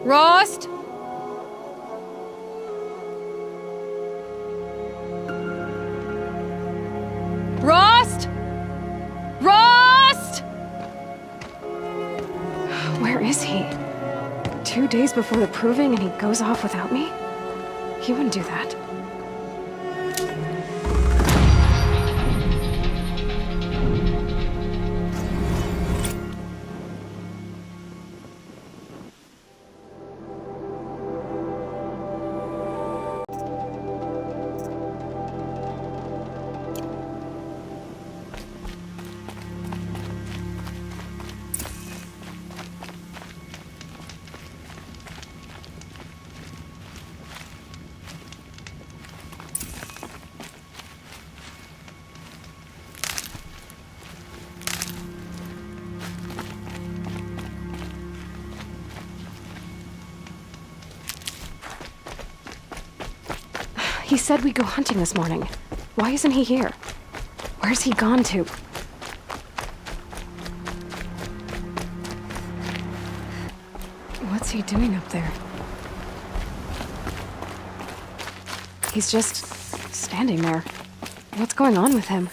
Rost? Rost? Rost? Where is he? 2 days before the proving and he goes off without me? He wouldn't do that. He said we'd go hunting this morning. Why isn't he here? Where's he gone to? What's he doing up there? He's just standing there. What's going on with him?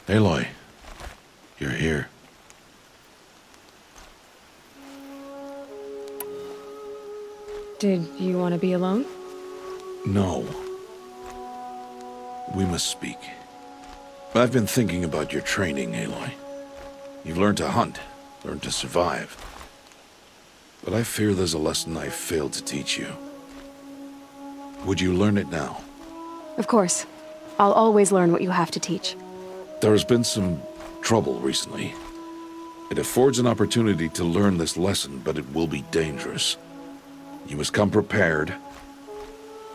Aloy, you're here. Did you want to be alone? No. We must speak. I've been thinking about your training, Aloy. You've learned to hunt, learned to survive. But I fear there's a lesson I've failed to teach you. Would you learn it now? Of course. I'll always learn what you have to teach. There has been some trouble recently. It affords an opportunity to learn this lesson, but it will be dangerous. You must come prepared,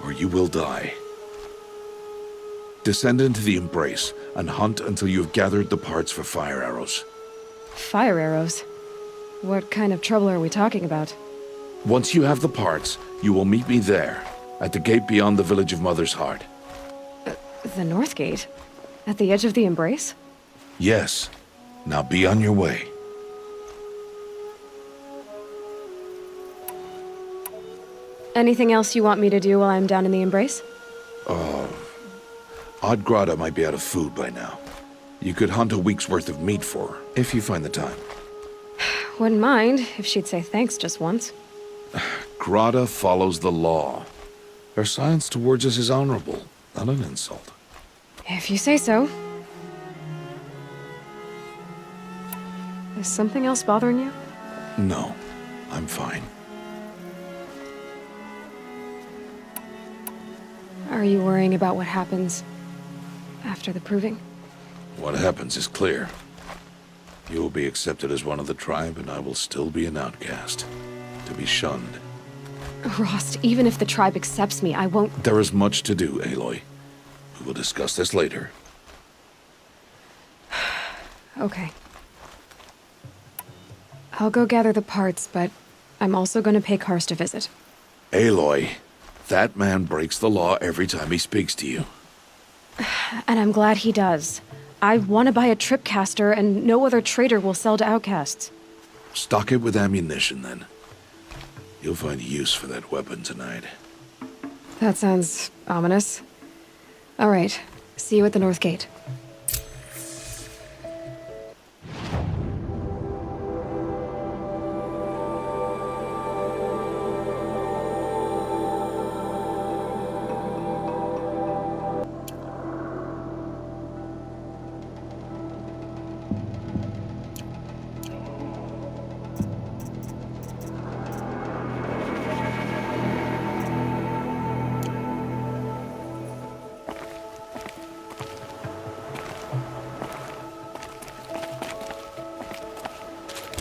or you will die. Descend into the Embrace and hunt until you have gathered the parts for fire arrows. Fire arrows? What kind of trouble are we talking about? Once you have the parts, you will meet me there, at the gate beyond the village of Mother's Heart. The North Gate? At the edge of the Embrace? Yes. Now be on your way. Anything else you want me to do while I'm down in the Embrace? Odd Grata might be out of food by now. You could hunt a week's worth of meat for her, if you find the time. Wouldn't mind if she'd say thanks just once. Grata follows the law. Her science towards us is honorable, not an insult. If you say so. Is something else bothering you? No, I'm fine. Are you worrying about what happens after the proving? What happens is clear. You will be accepted as one of the tribe, and I will still be an outcast, to be shunned. Rost, even if the tribe accepts me, I won't... There is much to do, Aloy. We will discuss this later. Okay. I'll go gather the parts, but I'm also gonna pay Karst a visit. Aloy, that man breaks the law every time he speaks to you. And I'm glad he does. I want to buy a tripcaster, and no other trader will sell to outcasts. Stock it with ammunition, then. You'll find use for that weapon tonight. That sounds ominous. All right. See you at the North Gate.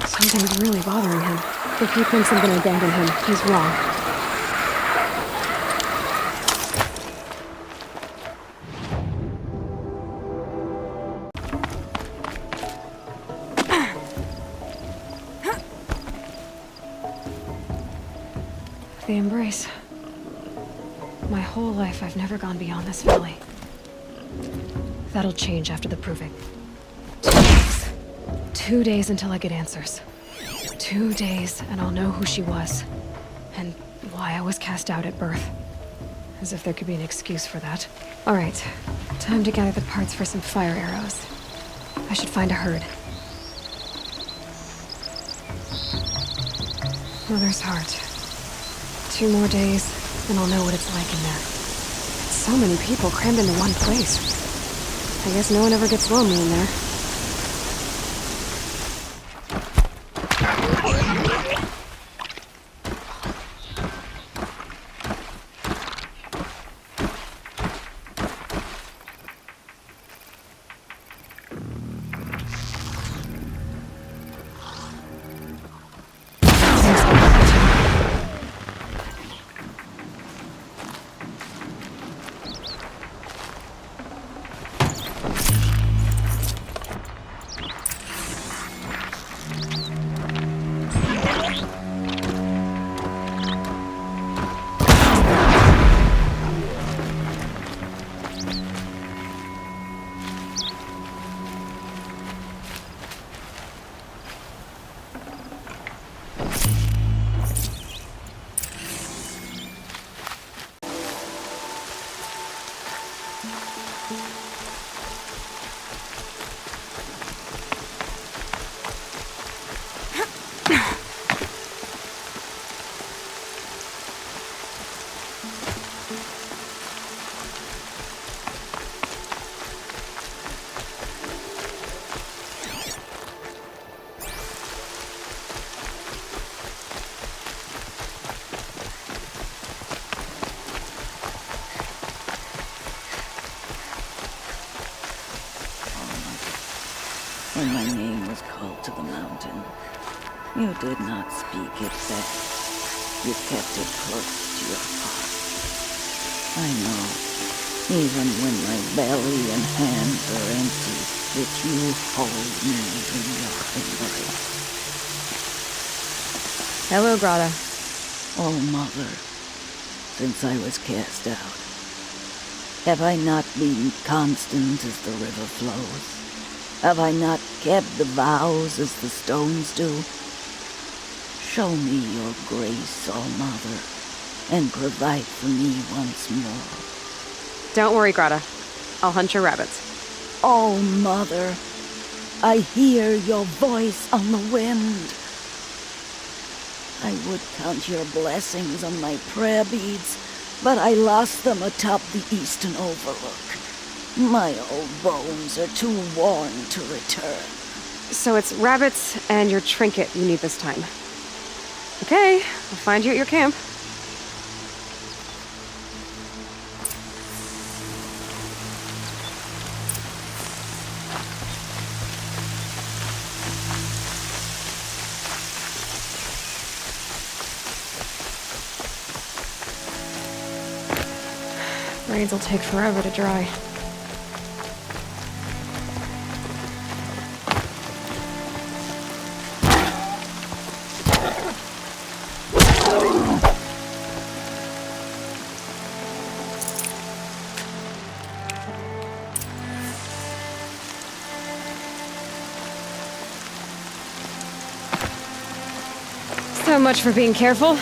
Something's really bothering him. If he thinks I'm gonna abandon him, he's wrong. The Embrace. My whole life, I've never gone beyond this valley. That'll change after the proving. 2 days. 2 days until I get answers. 2 days, and I'll know who she was. And why I was cast out at birth. As if there could be an excuse for that. Alright, time to gather the parts for some fire arrows. I should find a herd. Mother's heart. 2 more days, and I'll know what it's like in there. So many people crammed into one place. I guess no one ever gets lonely in there. When my name was called to the mountain, you did not speak it back. You kept it close to your heart. I know, even when my belly and hands are empty, that you hold me in your embrace. Hello, Grata. Oh, Mother, since I was cast out, have I not been constant as the river flows? Have I not kept the vows as the stones do? Show me your grace, All Mother, and provide for me once more. Don't worry, Grata. I'll hunt your rabbits. Oh, Mother, I hear your voice on the wind. I would count your blessings on my prayer beads, but I lost them atop the eastern overlook. My old bones are too worn to return. So it's rabbits and your trinket you need this time. Okay, I'll find you at your camp. Braids will take forever to dry. So much for being careful.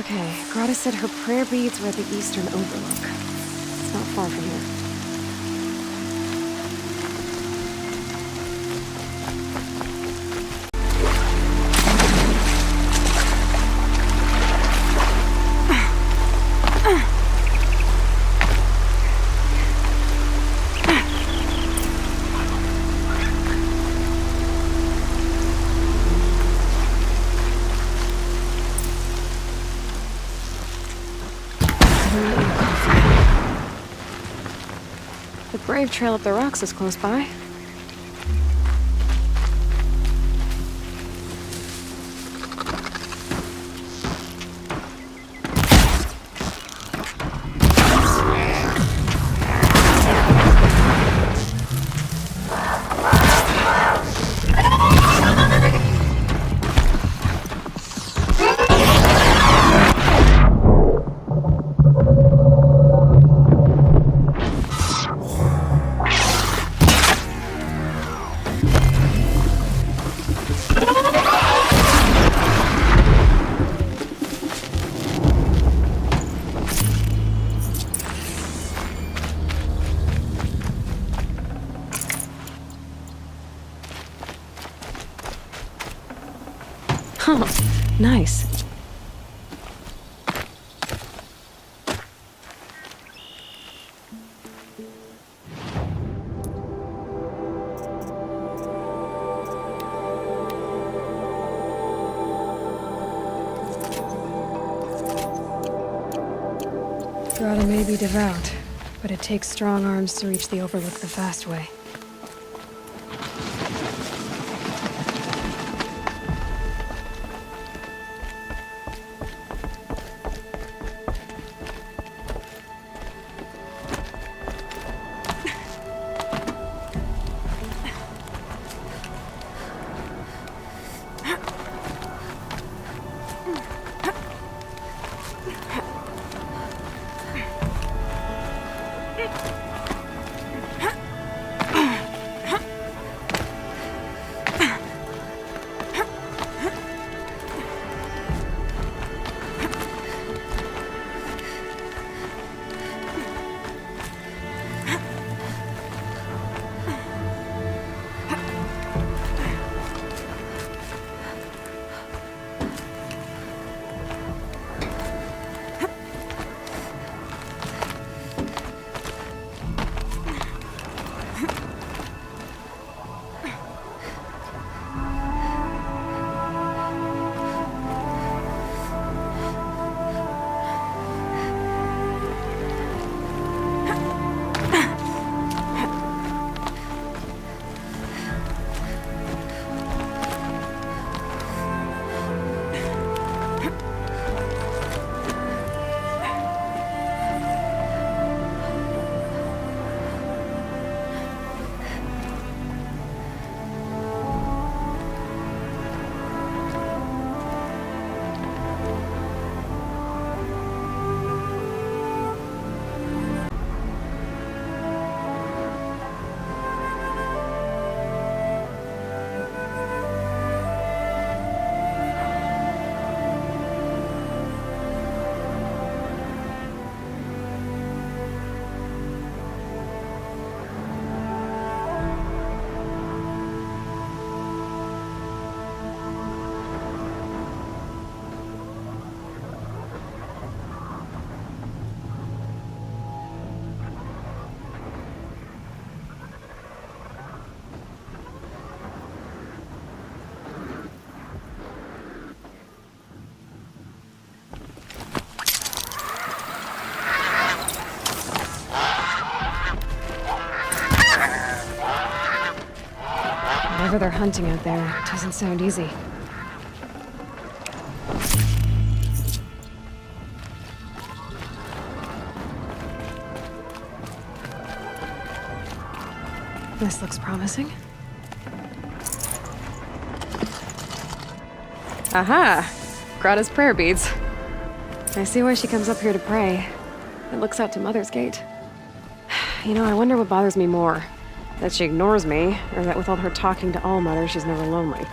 Okay, Grata said her prayer beads were at the eastern overlook. It's not far from here. The Brave Trail up the rocks is close by. Oh, nice. Grata may be devout, but it takes strong arms to reach the Overlook the fast way. Whatever they're hunting out there, it doesn't sound easy. This looks promising. Aha! Grata's prayer beads. I see why she comes up here to pray. It looks out to Mother's Gate. You know, I wonder what bothers me more. That she ignores me, or that with all her talking to All-Mother, she's never lonely.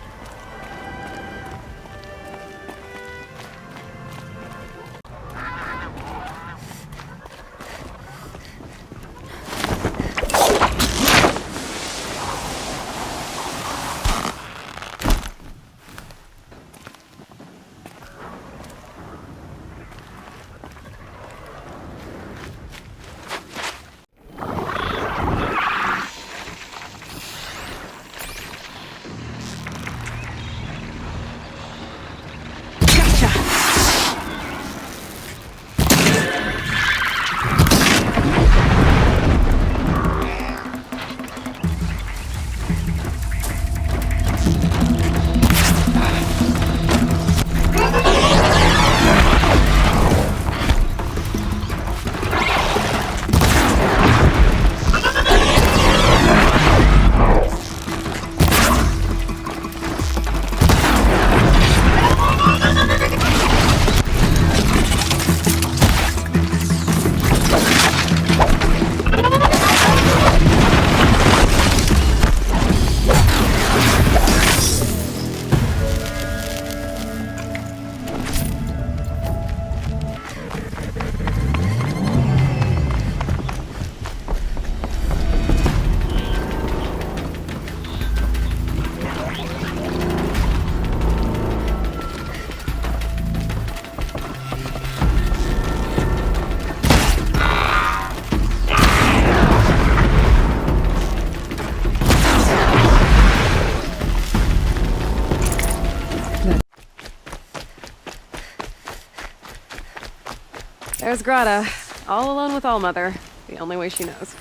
There's Grata, all alone with Allmother, the only way she knows.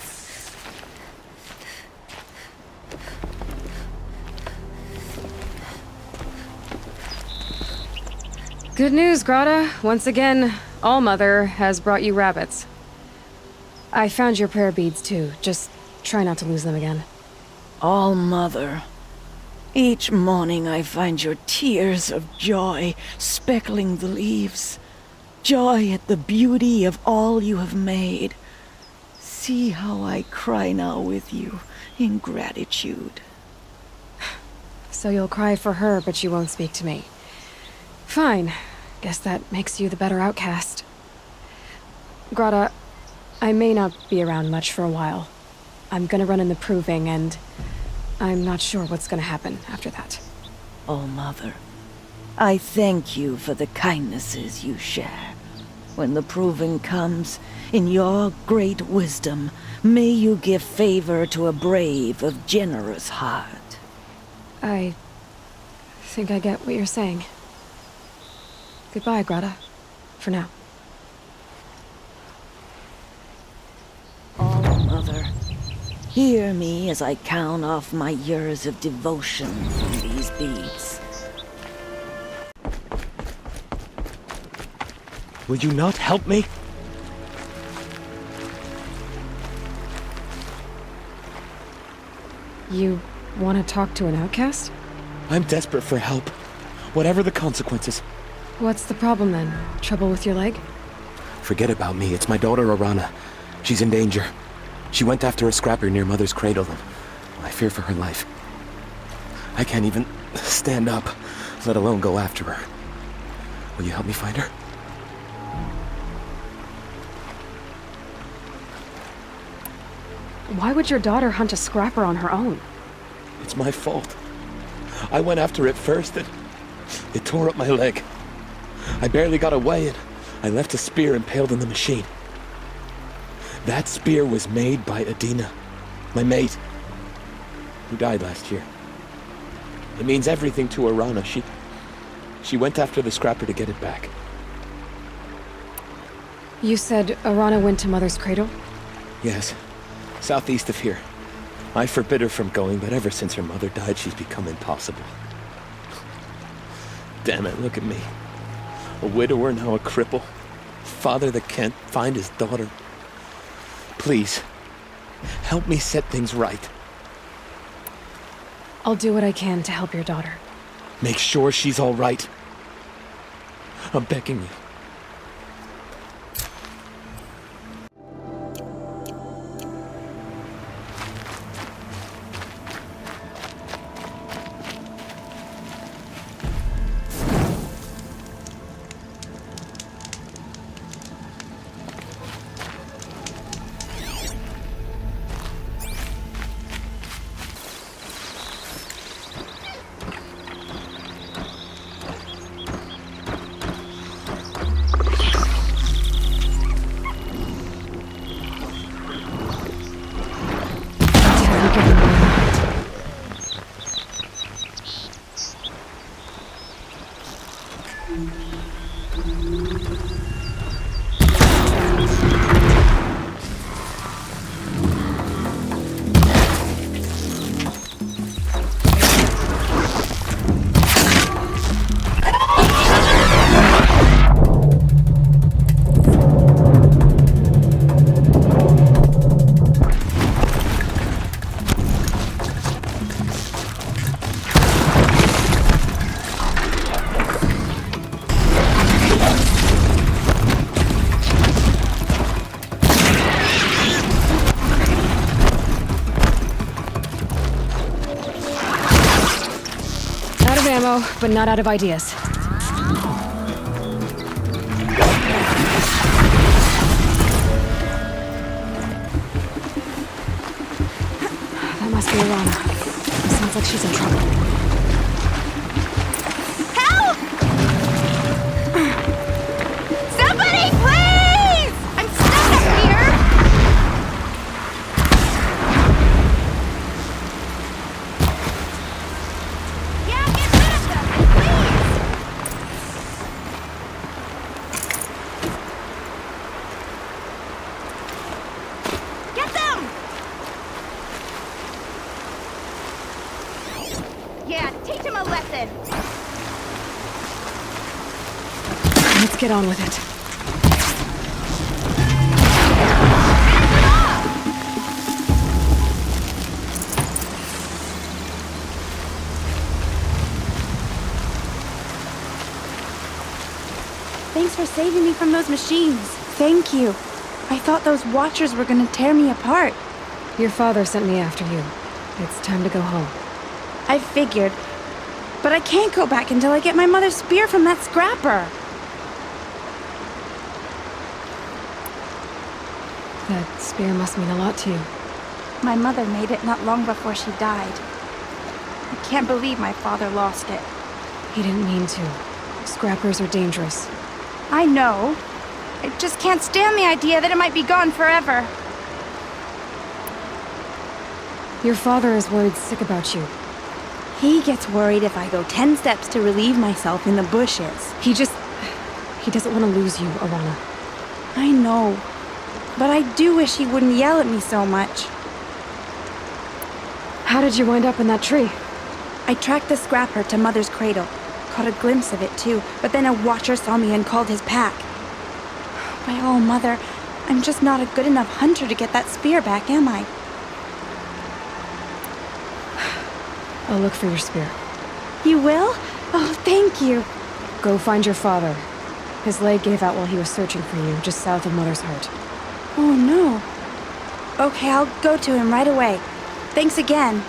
Good news, Grata. Once again, Allmother has brought you rabbits. I found your prayer beads too. Just try not to lose them again. All Mother. Each morning I find your tears of joy speckling the leaves. Joy at the beauty of all you have made. See how I cry now with you in gratitude. So you'll cry for her, but you won't speak to me. Fine. Guess that makes you the better outcast. Grata, I may not be around much for a while. I'm gonna run in the proving, and I'm not sure what's gonna happen after that. Oh, Mother, I thank you for the kindnesses you share. When the proving comes, in your great wisdom, may you give favor to a brave of generous heart. I think I get what you're saying. Goodbye, Grata. For now. Oh, Mother, hear me as I count off my years of devotion from these beads. Will you not help me? You want to talk to an outcast? I'm desperate for help. Whatever the consequences. What's the problem then? Trouble with your leg? Forget about me. It's my daughter, Arana. She's in danger. She went after a scrapper near Mother's cradle, and I fear for her life. I can't even stand up, let alone go after her. Will you help me find her? Why would your daughter hunt a scrapper on her own? It's my fault. I went after it first, and it tore up my leg. I barely got away, and I left a spear impaled in the machine. That spear was made by Adina, my mate, who died last year. It means everything to Arana. She went after the scrapper to get it back. You said Arana went to Mother's cradle? Yes, southeast of here. I forbid her from going, but ever since her mother died, she's become impossible. Damn it, look at me. A widower, now a cripple. Father that can't find his daughter. Please, help me set things right. I'll do what I can to help your daughter. Make sure she's all right. I'm begging you. But not out of ideas. That must be Arana. Sounds like she's in trouble. Help! Somebody, please! I'm stuck up here! Yeah, get rid of them, please! a lesson. Let's get on with it. Thanks for saving me from those machines. Thank you. I thought those Watchers were gonna tear me apart. Your father sent me after you. It's time to go home. I figured. But I can't go back until I get my mother's spear from that scrapper. That spear must mean a lot to you. My mother made it not long before she died. I can't believe my father lost it. He didn't mean to. Scrappers are dangerous. I know. I just can't stand the idea that it might be gone forever. Your father is worried sick about you. He gets worried if I go 10 steps to relieve myself in the bushes. He doesn't want to lose you, Alana. I know. But I do wish he wouldn't yell at me so much. How did you wind up in that tree? I tracked the scrapper to Mother's cradle. Caught a glimpse of it too, but then a Watcher saw me and called his pack. By all, Mother, I'm just not a good enough hunter to get that spear back, am I? I'll look for your spear. You will? Oh, thank you. Go find your father. His leg gave out while he was searching for you, just south of Mother's Heart. Oh, no. Okay, I'll go to him right away. Thanks again.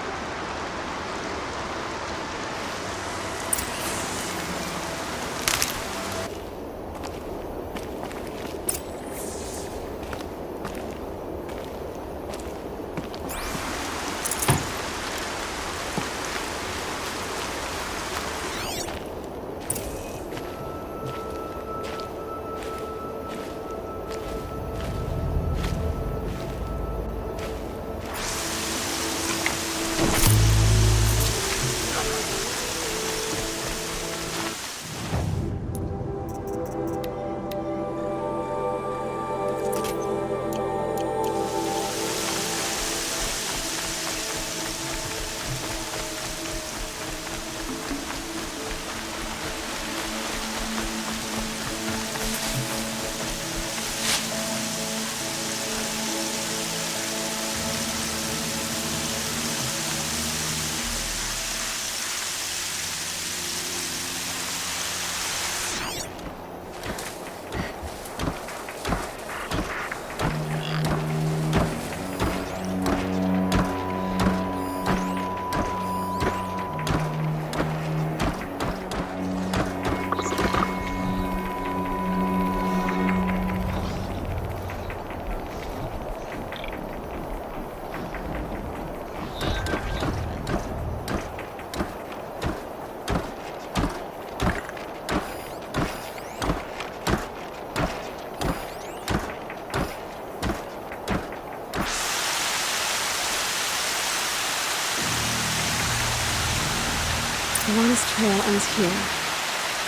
Alana's trail ends here.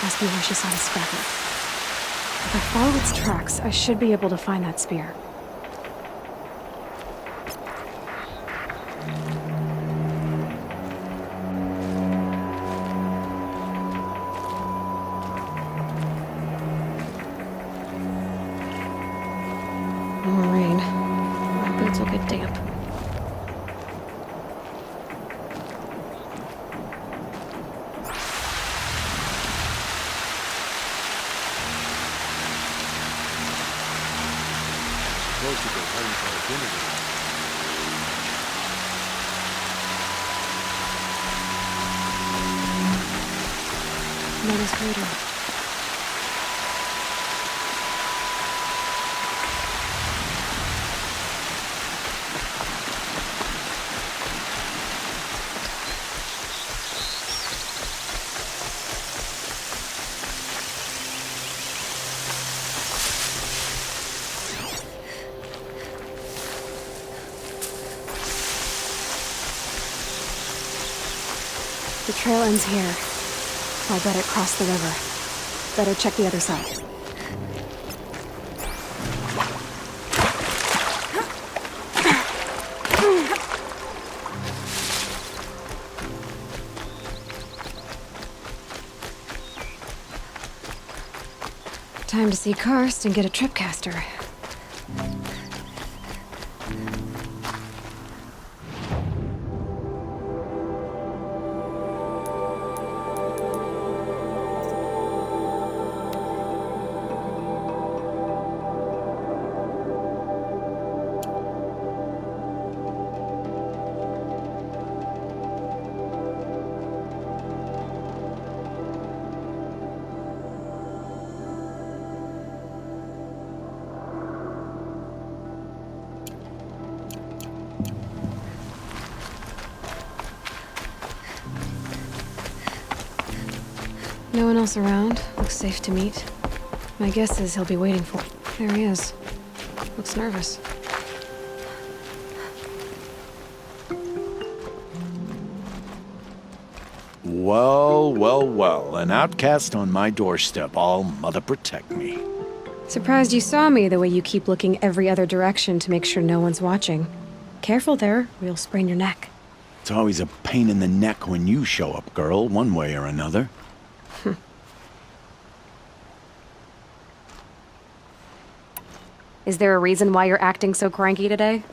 Must be where she saw the scrapper. If I follow its tracks, I should be able to find that spear. More rain. My boots will get damp. Mother's cradle. The trail ends here. I bet it crossed the river. Better check the other side. Time to see Karst and get a tripcaster. No one else around. Looks safe to meet. My guess is he'll be waiting for... There he is. Looks nervous. Well, well, well. An outcast on my doorstep. All mother protect me. Surprised you saw me the way you keep looking every other direction to make sure no one's watching. Careful there, or you'll sprain your neck. It's always a pain in the neck when you show up, girl, one way or another. Is there a reason why you're acting so cranky today?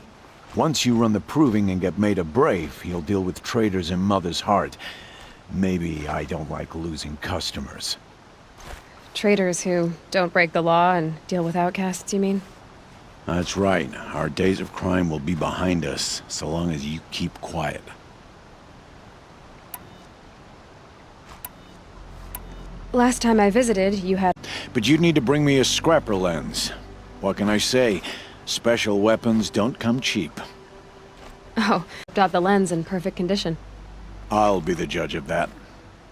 Once you run the proving and get made a brave, you'll deal with traitors in Mother's heart. Maybe I don't like losing customers. Traitors who don't break the law and deal with outcasts, you mean? That's right. Our days of crime will be behind us, so long as you keep quiet. Last time I visited, you had... But you'd need to bring me a scrapper lens. What can I say? Special weapons don't come cheap. Oh, got the lens in perfect condition. I'll be the judge of that.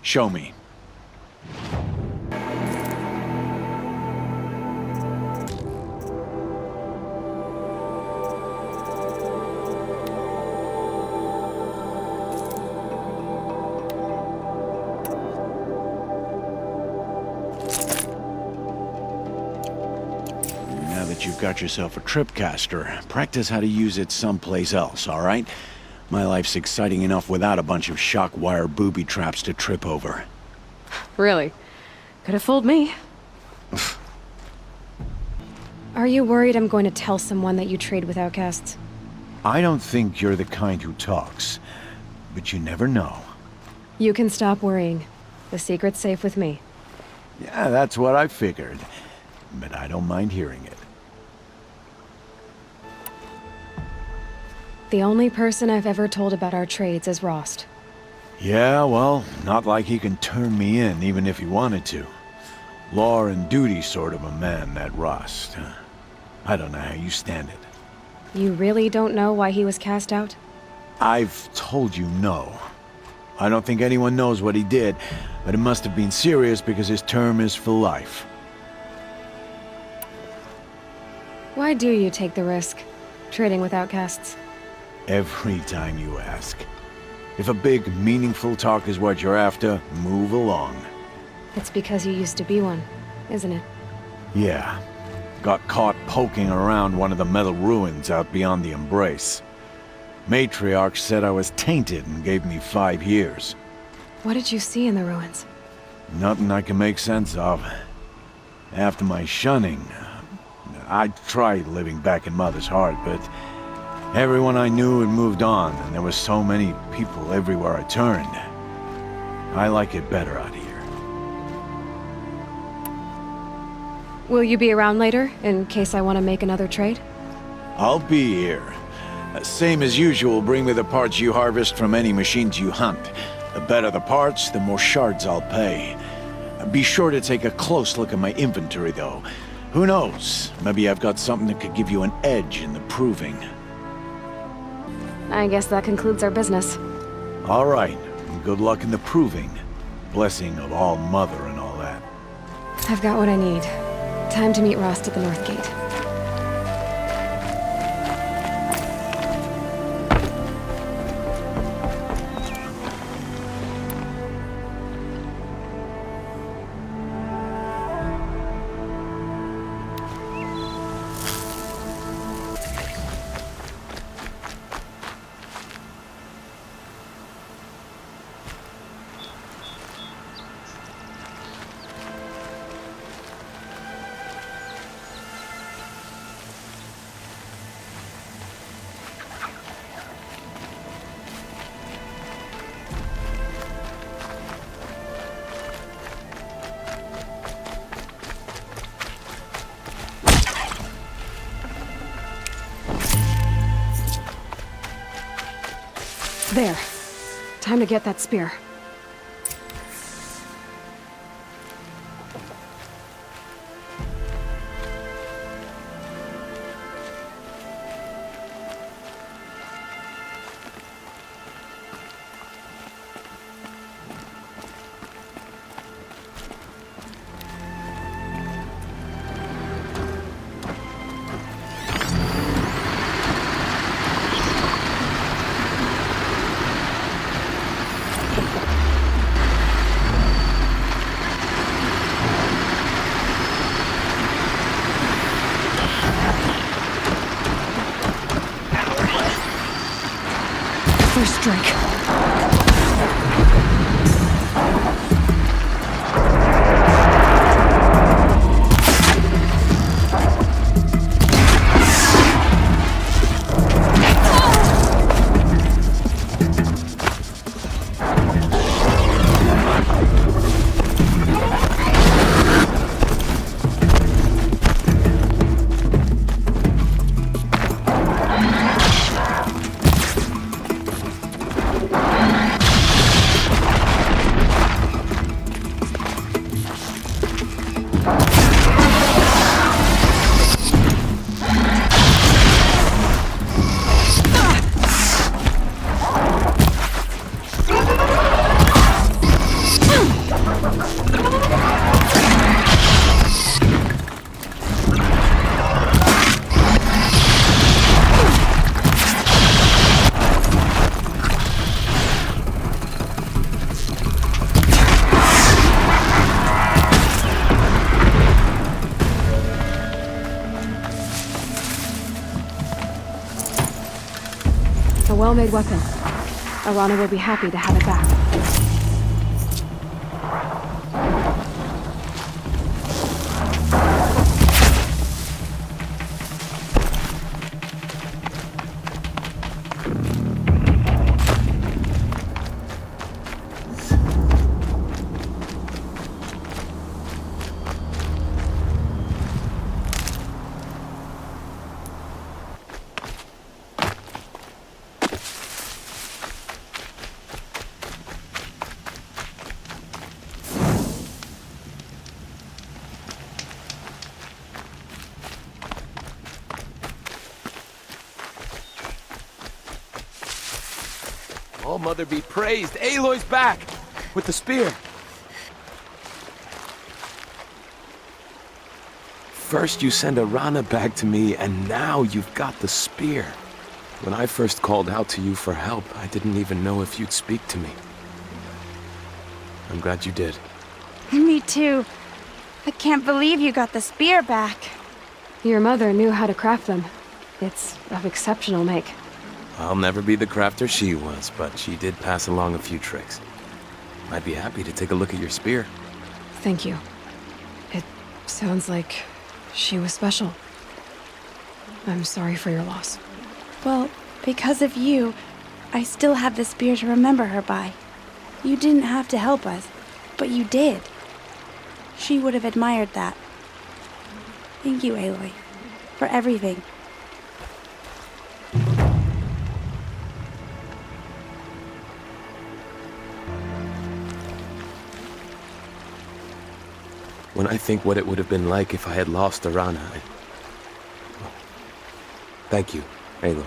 Show me. Now that you've got yourself a tripcaster, practice how to use it someplace else, all right? My life's exciting enough without a bunch of shock wire booby traps to trip over. Really? Could have fooled me. Are you worried I'm going to tell someone that you trade with outcasts? I don't think you're the kind who talks, but you never know. You can stop worrying. The secret's safe with me. Yeah, that's what I figured, but I don't mind hearing it. The only person I've ever told about our trades is Rost. Yeah, well, not like he can turn me in, even if he wanted to. Law and duty sort of a man, that Rost. I don't know how you stand it. You really don't know why he was cast out? I've told you no. I don't think anyone knows what he did, but it must have been serious because his term is for life. Why do you take the risk, trading with outcasts? Every time you ask. If a big, meaningful talk is what you're after, move along. It's because you used to be one, isn't it? Yeah. Got caught poking around one of the metal ruins out beyond the Embrace. Matriarch said I was tainted and gave me 5 years. What did you see in the ruins? Nothing I can make sense of. After my shunning, I tried living back in Mother's heart, but everyone I knew had moved on, and there were so many people everywhere I turned. I like it better out here. Will you be around later, in case I want to make another trade? I'll be here. Same as usual, bring me the parts you harvest from any machines you hunt. The better the parts, the more shards I'll pay. Be sure to take a close look at my inventory, though. Who knows? Maybe I've got something that could give you an edge in the proving. I guess that concludes our business. All right. Good luck in the proving. Blessing of All Mother and all that. I've got what I need. Time to meet Rost at the North Gate. There. Time to get that spear. First drink. A well-made weapon. Arana will be happy to have it back. All Mother be praised. Aloy's back! With the spear. First you send Arana back to me, and now you've got the spear. When I first called out to you for help, I didn't even know if you'd speak to me. I'm glad you did. Me too. I can't believe you got the spear back. Your mother knew how to craft them. It's of exceptional make. I'll never be the crafter she was, but she did pass along a few tricks. I'd be happy to take a look at your spear. Thank you. It sounds like she was special. I'm sorry for your loss. Well, because of you, I still have the spear to remember her by. You didn't have to help us, but you did. She would have admired that. Thank you, Aloy, for everything. When I think what it would have been like if I had lost Arana, well, thank you, Aloy.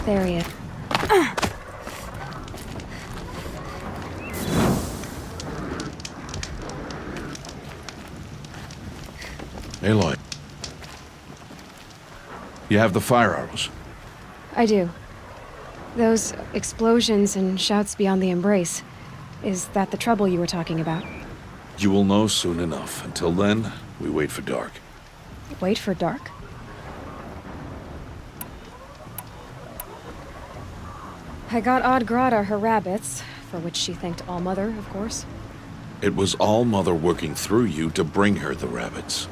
There he is. Aloy. You have the fire arrows. I do. Those explosions and shouts beyond the embrace. Is that the trouble you were talking about? You will know soon enough. Until then, we wait for dark. Wait for dark? I got Odd Grata her rabbits, for which she thanked All-Mother, of course. It was All-Mother working through you to bring her the rabbits.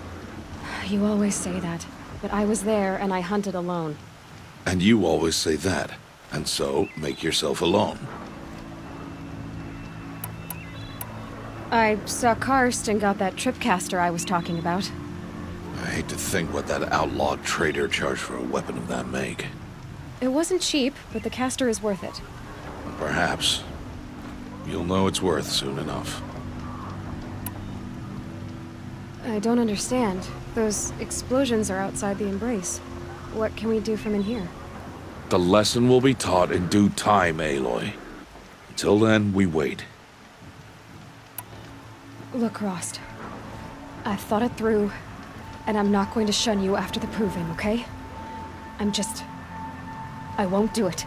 You always say that, but I was there and I hunted alone. And you always say that, and so make yourself alone. I saw Karst and got that tripcaster I was talking about. I hate to think what that outlawed trader charged for a weapon of that make. It wasn't cheap, but the caster is worth it. Perhaps. You'll know it's worth soon enough. I don't understand. Those explosions are outside the embrace. What can we do from in here? The lesson will be taught in due time, Aloy. Until then, we wait. Look, Rost. I've thought it through, and I'm not going to shun you after the proving, okay? I won't do it.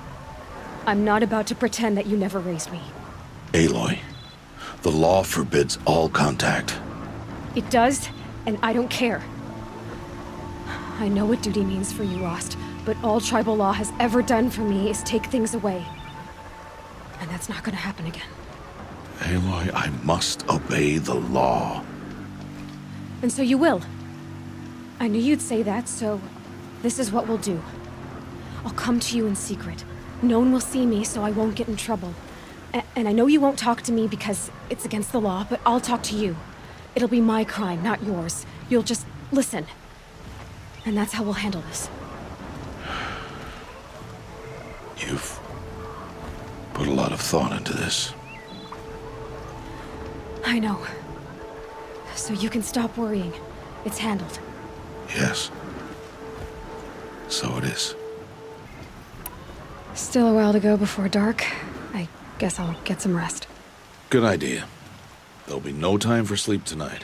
I'm not about to pretend that you never raised me. Aloy, the law forbids all contact. It does, and I don't care. I know what duty means for you, Rost, but all tribal law has ever done for me is take things away. And that's not gonna happen again. Aloy, I must obey the law. And so you will. I knew you'd say that, so this is what we'll do. I'll come to you in secret. No one will see me, so I won't get in trouble. And I know you won't talk to me because it's against the law, but I'll talk to you. It'll be my crime, not yours. You'll just listen. And that's how we'll handle this. You've put a lot of thought into this. I know. So you can stop worrying. It's handled. Yes. So it is. Still a while to go before dark. I guess I'll get some rest. Good idea. There'll be no time for sleep tonight.